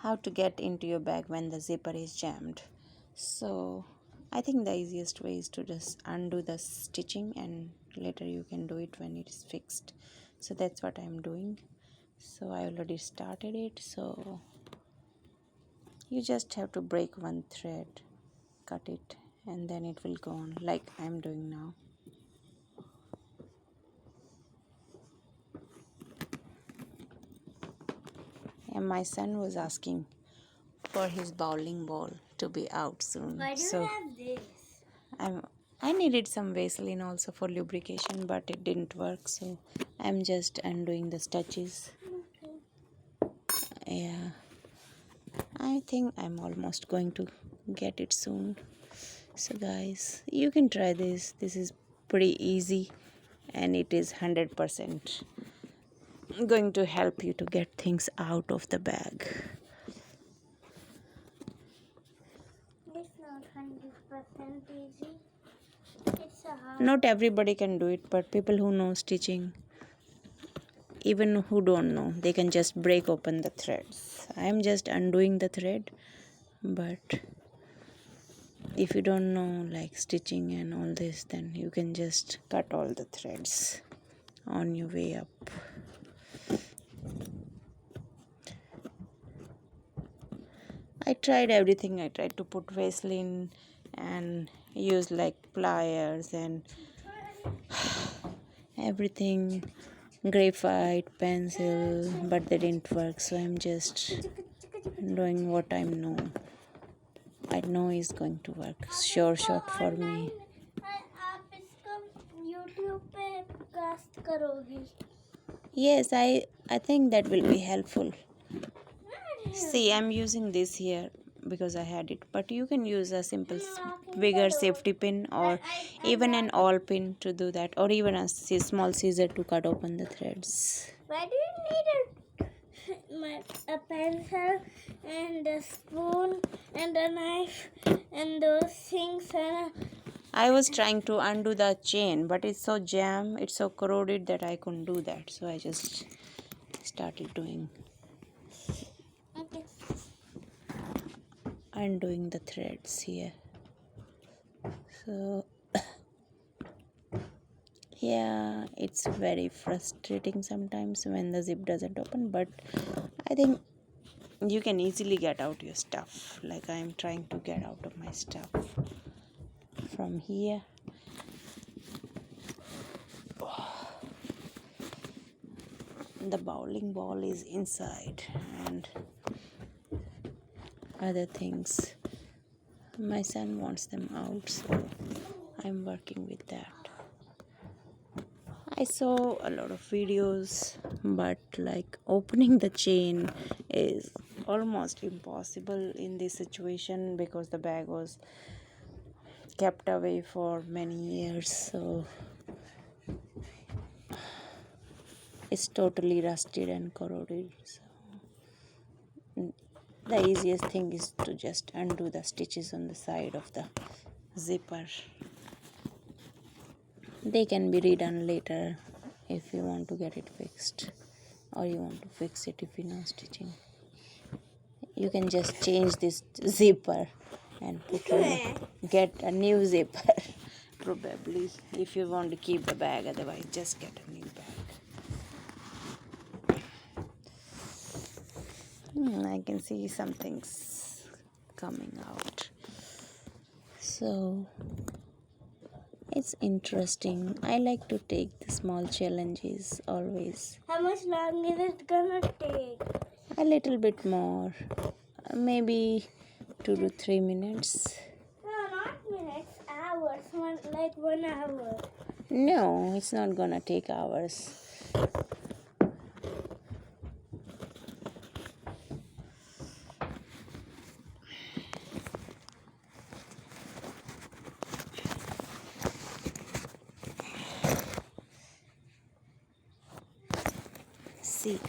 how to get into your bag when the zipper is jammed. So I think the easiest way is to just undo the stitching, and later you can do it when it is fixed. So that's what I'm doing. So I already started it. So you just have to break one thread, cut it, and then it will go on like I'm doing now. And my son was asking for his bowling ball to be out soon. Why do you have this? I needed some Vaseline also for lubrication, but it didn't work, so I'm just undoing the stitches. Yeah, I think I'm almost going to get it soon. So guys, you can try this. This is pretty easy, and it is 100% going to help you to get things out of the bag. It's not 100% easy. It's a hard. Not everybody can do it, but people who know stitching, even who don't know, they can just break open the threads. I'm just undoing the thread, but if you don't know like stitching and all this, then you can just cut all the threads on your way up. I tried everything. I tried to put Vaseline and use like pliers and everything, graphite, pencil, but they didn't work. So I'm just doing what I know is going to work. Sure shot for me. आप इसको YouTube पे cast करोगी? Yes, I think that will be helpful. See, I'm using this here because I had it, but you can use a simple bigger safety pin or even an awl pin to do that, or even a small scissor to cut open the threads. Why do you need a pencil and a spoon and a knife and those things? I was trying to undo the chain, but it's so jammed, it's so corroded that I couldn't do that. So I just started doing undoing the threads here. So yeah, it's very frustrating sometimes when the zip doesn't open, but I think you can easily get out your stuff. Like I'm trying to get out of my stuff from here. The bowling ball is inside and other things. My son wants them out, so I'm working with that. I saw a lot of videos, but like opening the chain is almost impossible in this situation because the bag was kept away for many years, so it's totally rusted and corroded. So the easiest thing is to just undo the stitches on the side of the zipper. They can be redone later if you want to get it fixed, or you want to fix it if you know stitching. You can just change this zipper and get a new zipper probably, if you want to keep the bag. Otherwise just get a new bag. I can see some things coming out, so it's interesting. I like to take the small challenges always. How much long is it gonna take? A little bit more, maybe 2 to 3 minutes. No, not minutes, hours. Like 1 hour. No, it's not gonna take hours. See,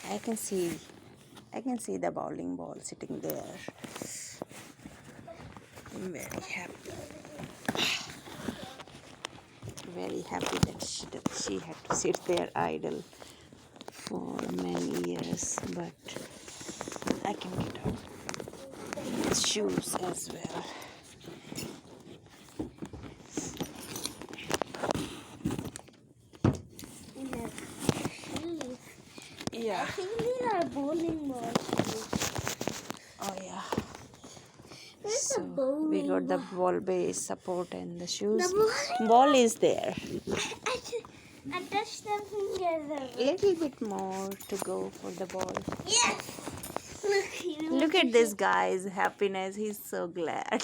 I can see the bowling ball sitting there. I'm very happy that she had to sit there idle for many years, but I can get out. shoes as well. We have shoes. I Yeah. think these are bowling ball shoes. Oh yeah. Where's the So bowling we got the ball? ball base support and the shoes. The bowling Ball is there. I touched them fingers. Little bit more to go for the ball. Yes! Look, you Look at this guy's happiness. He's so glad.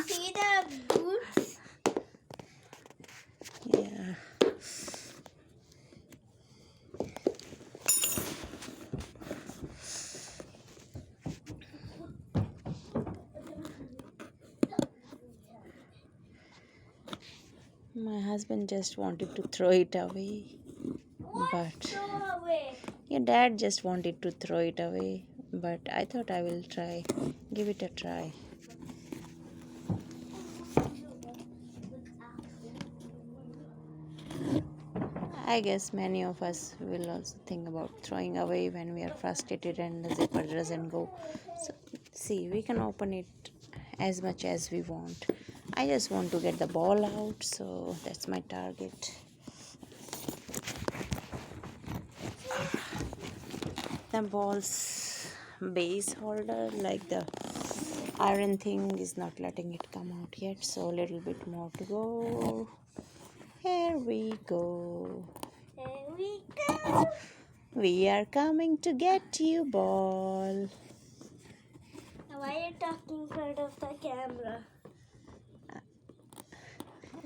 see the boots? Yeah. My husband just wanted to throw it away, What? but Throw away. your dad just wanted to throw it away, but I thought I will try, give it a try. I guess many of us will also think about throwing away when we are frustrated and the zipper doesn't go. So, see, we can open it as much as we want. I just want to get the ball out, so that's my target. The ball's base holder, like the iron thing, is not letting it come out yet, so a little bit more to go. Here we go. Here we go. We are coming to get you, ball. Why are you talking in front of the camera?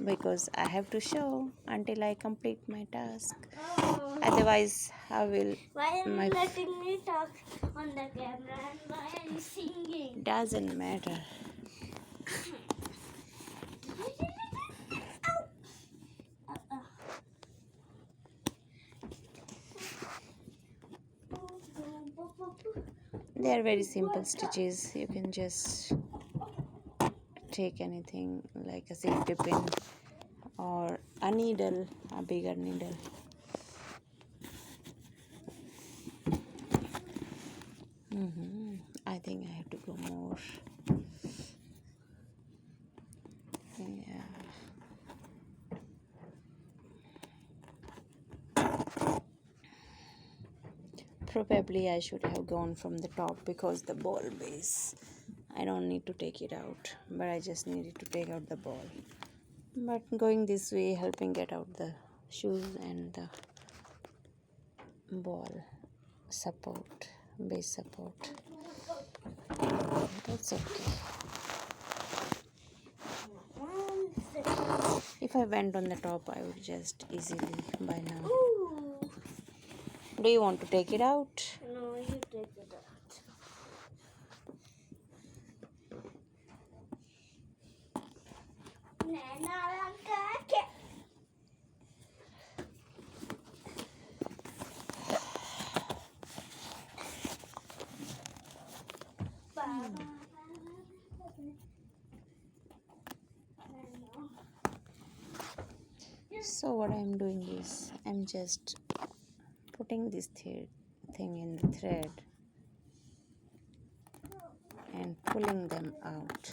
Because I have to show until I complete my task. Oh. Otherwise, I will. Why are My you letting me talk on the camera and why are you singing? Doesn't matter. They are very simple stitches. You can just take anything like a safety pin or a needle, a bigger needle. I think I have to go more. Yeah. Probably I should have gone from the top because the ball base, I don't need to take it out, but I just needed to take out the ball. But going this way, helping get out the shoes and the ball support, base support. That's okay. If I went on the top, I would just easily by now. Ooh. Do you want to take it out? No, you take it out. So what I'm doing is I'm just putting this thing in the thread and pulling them out.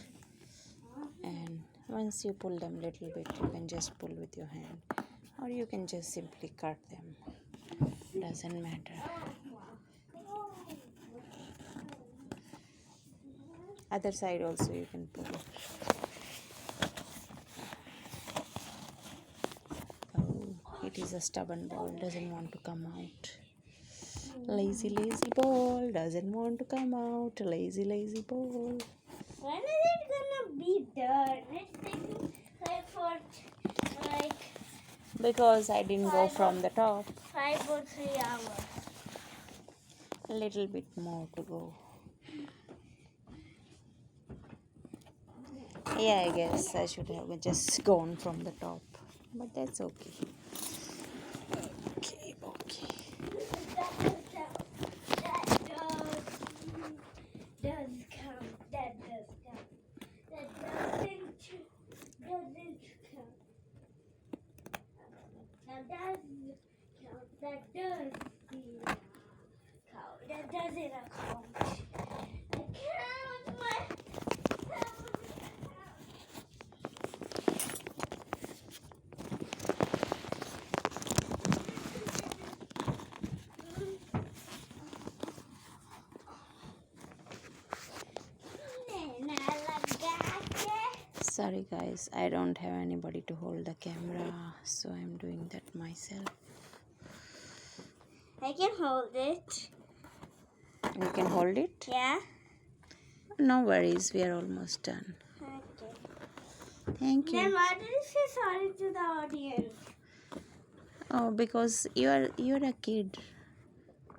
And once you pull them little bit, you can just pull with your hand, or you can just simply cut them. Doesn't matter. Other side also you can pull. Oh, it is a stubborn ball, doesn't want to come out. Lazy ball, doesn't want to come out. Lazy ball. When is it gonna be done? It's taking like Because I didn't go from the top. 5 or 3 hours. A little bit more to go. Yeah, I guess I should have just gone from the top. But that's okay. Okay. That does count. That does count. That doesn't count. That does count. That does count. That doesn't count. I count my Sorry guys, I don't have anybody to hold the camera, so I'm doing that myself. I can hold it. You can hold it? Yeah. No worries, we are almost done. Okay. Thank Then you. why did you say sorry to the audience? Oh, because you're a kid,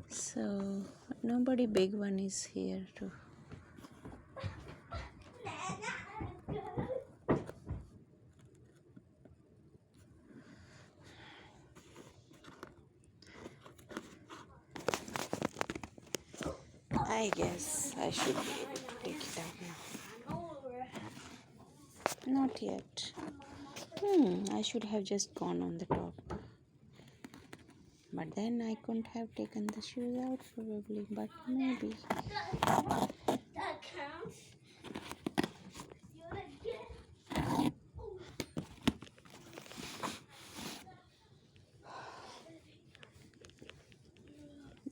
so nobody big one is here to. I guess I should be able to take it out now. Not yet. I should have just gone on the top. But then I couldn't have taken the shoes out probably, but maybe. That counts. You're a kid.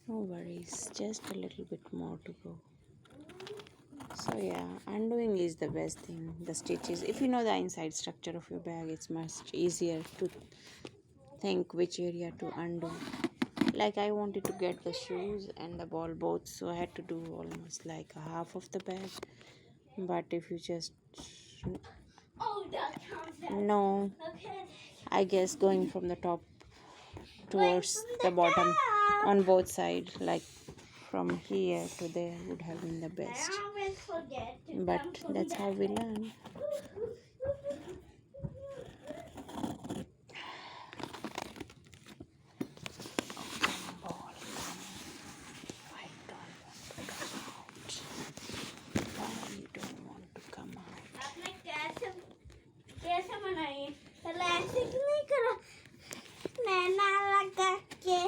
No worries, just a little bit more to go. So yeah, undoing is the best thing. The stitches, if you know the inside structure of your bag, it's much easier to think which area to undo. Like I wanted to get the shoes and the ball both, so I had to do almost like a half of the bag. But if you just Oh, that counts. no, Okay. I guess going from the top towards From the the bottom top. on both sides, like from here to there, would have been the best. I always forget to But come from that's how that. we learn. Ball, why you don't want to come out? आपने कैसे बनाई है? पहले ऐसे क्यों नहीं करा? नैना लगा के.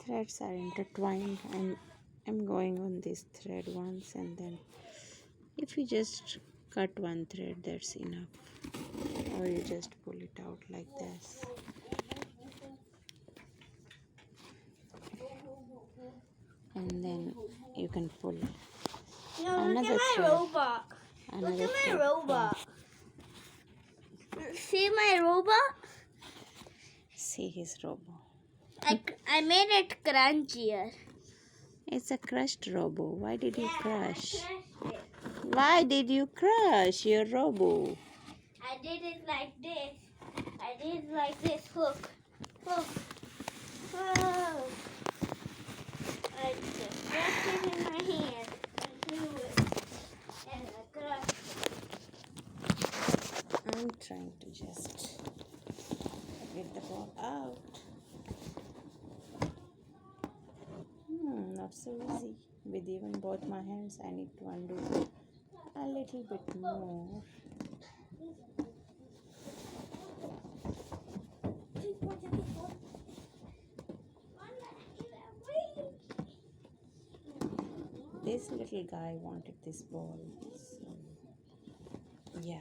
Threads are intertwined. I'm going on this thread once, and then if you just cut one thread, that's enough. Or you just pull it out like this. And then you can pull No, look another at my thread. robot. Look Another at my thread robot. See my robot? See his robo. I made it crunchier. It's a crushed robo. Why did you crush? I crushed it. Why did you crush your robo? I did it like this. I did like this. Look. Look. Oh. I just wrapped it in my hand and threw it. And I crushed it. I'm trying to just get the ball out. Not so easy. With even both my hands, I need to undo a little bit more. This little guy wanted this ball, so yeah.